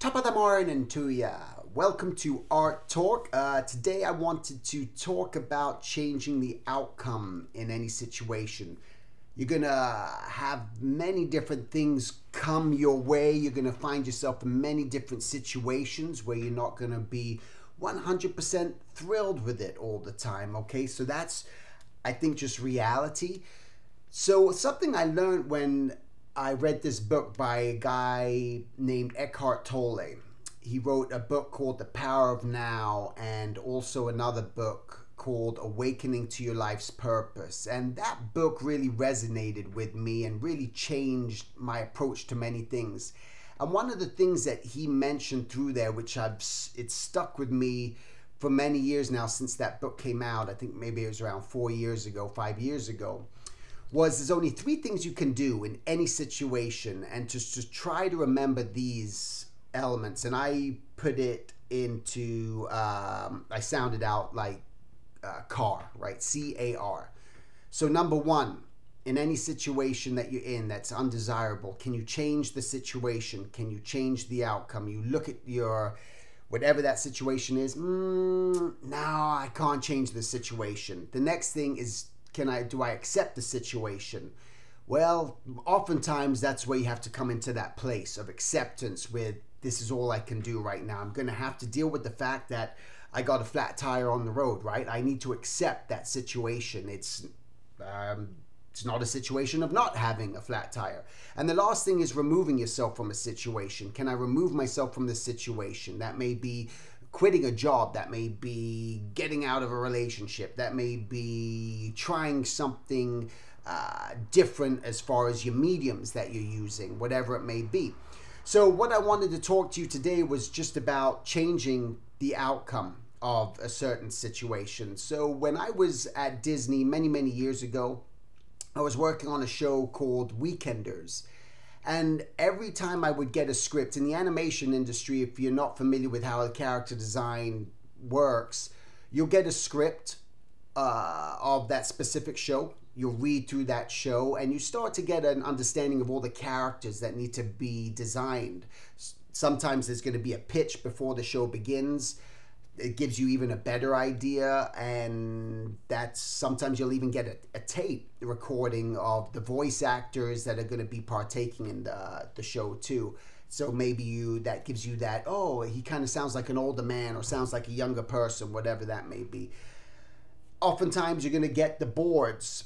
Top of the morning to ya. Welcome to Art Talk. Today I wanted to talk about changing the outcome in any situation. You're gonna have many different things come your way. You're gonna find yourself in many different situations where you're not gonna be 100% thrilled with it all the time. Okay, so that's, I think, just reality. So something I learned when I read this book by a guy named Eckhart Tolle. He wrote a book called The Power of Now and also another book called Awakening to Your Life's Purpose. And that book really resonated with me and really changed my approach to many things. And one of the things that he mentioned through there, which it's stuck with me for many years now since that book came out, I think maybe it was around 4 years ago, 5 years ago, was there's only 3 things you can do in any situation, and just to try to remember these elements. And I put it into, I sounded out like car, right? C-A-R. So number 1, in any situation that you're in that's undesirable, can you change the situation? Can you change the outcome? You look at your, whatever that situation is, no, I can't change the situation. The next thing is, do I accept the situation? Well, oftentimes that's where you have to come into that place of acceptance with, this is all I can do right now. I'm going to have to deal with the fact that I got a flat tire on the road, right? I need to accept that situation. It's not a situation of not having a flat tire. And the last thing is removing yourself from a situation. Can I remove myself from the situation? That may be quitting a job, that may be getting out of a relationship, that may be trying something different as far as your mediums that you're using, whatever it may be. So what I wanted to talk to you today was just about changing the outcome of a certain situation. So when I was at Disney many years ago, I was working on a show called Weekenders. And every time I would get a script in the animation industry, if you're not familiar with how character design works, you'll get a script of that specific show. You'll read through that show and you start to get an understanding of all the characters that need to be designed. Sometimes there's going to be a pitch before the show begins. It gives you even a better idea, and that's sometimes you'll even get a tape recording of the voice actors that are going to be partaking in the show too. So maybe that gives you that, oh, he kind of sounds like an older man or sounds like a younger person, whatever that may be. Oftentimes you're going to get the boards,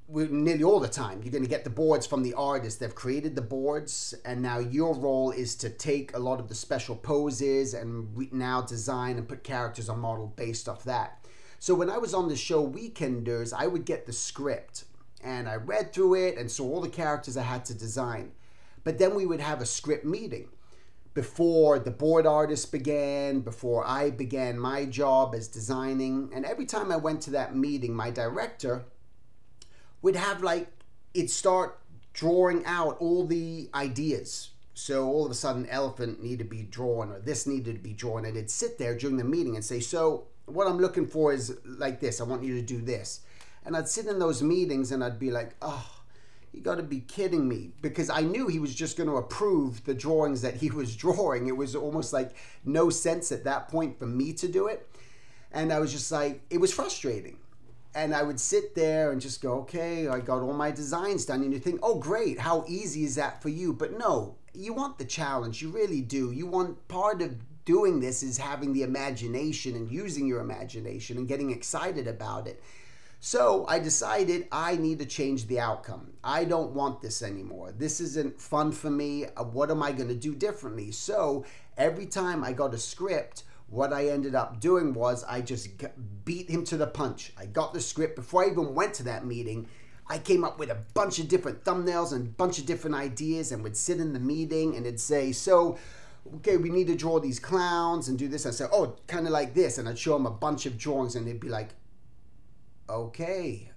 nearly all the time, you're going to get the boards from the artists. They've created the boards, and now your role is to take a lot of the special poses and now design and put characters on model based off that. So when I was on the show Weekenders, I would get the script and I read through it and saw all the characters I had to design. But then we would have a script meeting before the board artists began, before I began my job as designing. And every time I went to that meeting, my director would have it'd start drawing out all the ideas. So all of a sudden, elephant needed to be drawn or this needed to be drawn. And it'd sit there during the meeting and say, so what I'm looking for is like this. I want you to do this. And I'd sit in those meetings and I'd be like, oh, you got to be kidding me. Because I knew he was just going to approve the drawings that he was drawing. It was almost like no sense at that point for me to do it. And I was just like, it was frustrating. And I would sit there and just go, okay, I got all my designs done. And you think, oh, great, how easy is that for you? But no, you want the challenge. You really do. You want, part of doing this is having the imagination and using your imagination and getting excited about it. So I decided I need to change the outcome. I don't want this anymore. This isn't fun for me. What am I going to do differently? So every time I got a script, what I ended up doing was I just beat him to the punch. I got the script. Before I even went to that meeting, I came up with a bunch of different thumbnails and a bunch of different ideas and would sit in the meeting and it'd say, so, okay, we need to draw these clowns and do this. I'd say, oh, kind of like this. And I'd show them a bunch of drawings and they'd be like, okay,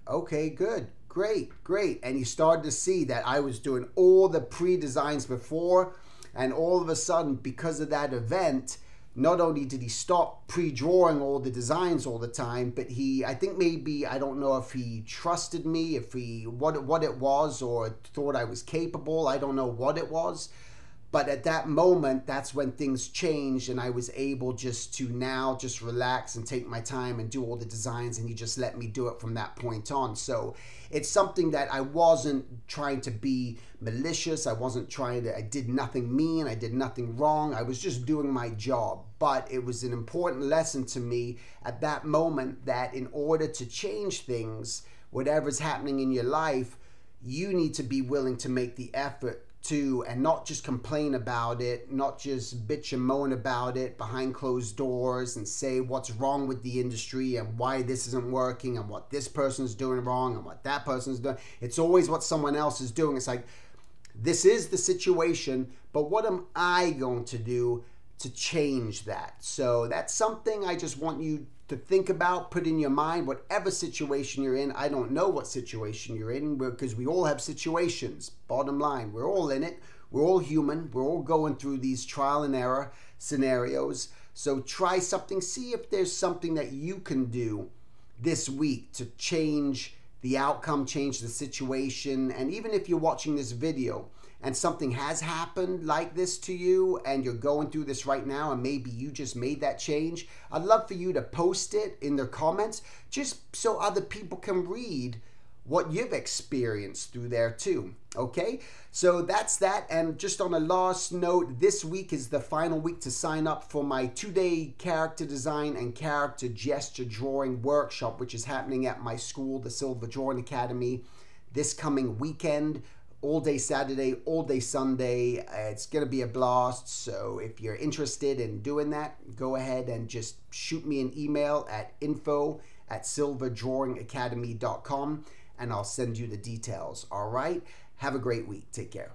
good, great. And he started to see that I was doing all the pre-designs before. And all of a sudden, because of that event, not only did he stop pre-drawing all the designs all the time, but I think maybe, I don't know if he trusted me, what it was, or thought I was capable. I don't know what it was. But at that moment, that's when things changed, and I was able just to now just relax and take my time and do all the designs, and he just let me do it from that point on. So it's something that I wasn't trying to be malicious. I did nothing mean. I did nothing wrong. I was just doing my job. But it was an important lesson to me at that moment that in order to change things, whatever's happening in your life, you need to be willing to make the effort to, and not just complain about it, not just bitch and moan about it behind closed doors and say what's wrong with the industry and why this isn't working and what this person's doing wrong and what that person's doing. It's always what someone else is doing. It's like, this is the situation, but what am I going to do to change that? So that's something I just want you to think about, put in your mind, whatever situation you're in. I don't know what situation you're in, because we all have situations. Bottom line, we're all in it. We're all human. We're all going through these trial and error scenarios. So try something. See if there's something that you can do this week to change the outcome, change the situation. And even if you're watching this video and something has happened like this to you and you're going through this right now and maybe you just made that change, I'd love for you to post it in the comments just so other people can read what you've experienced through there too. Okay, so that's that. And just on a last note, this week is the final week to sign up for my 2-day character design and character gesture drawing workshop, which is happening at my school, the Silver Drawing Academy, this coming weekend. All day Saturday, all day Sunday. It's going to be a blast. So if you're interested in doing that, go ahead and just shoot me an email at info@silverdrawingacademy.com and I'll send you the details. All right. Have a great week. Take care.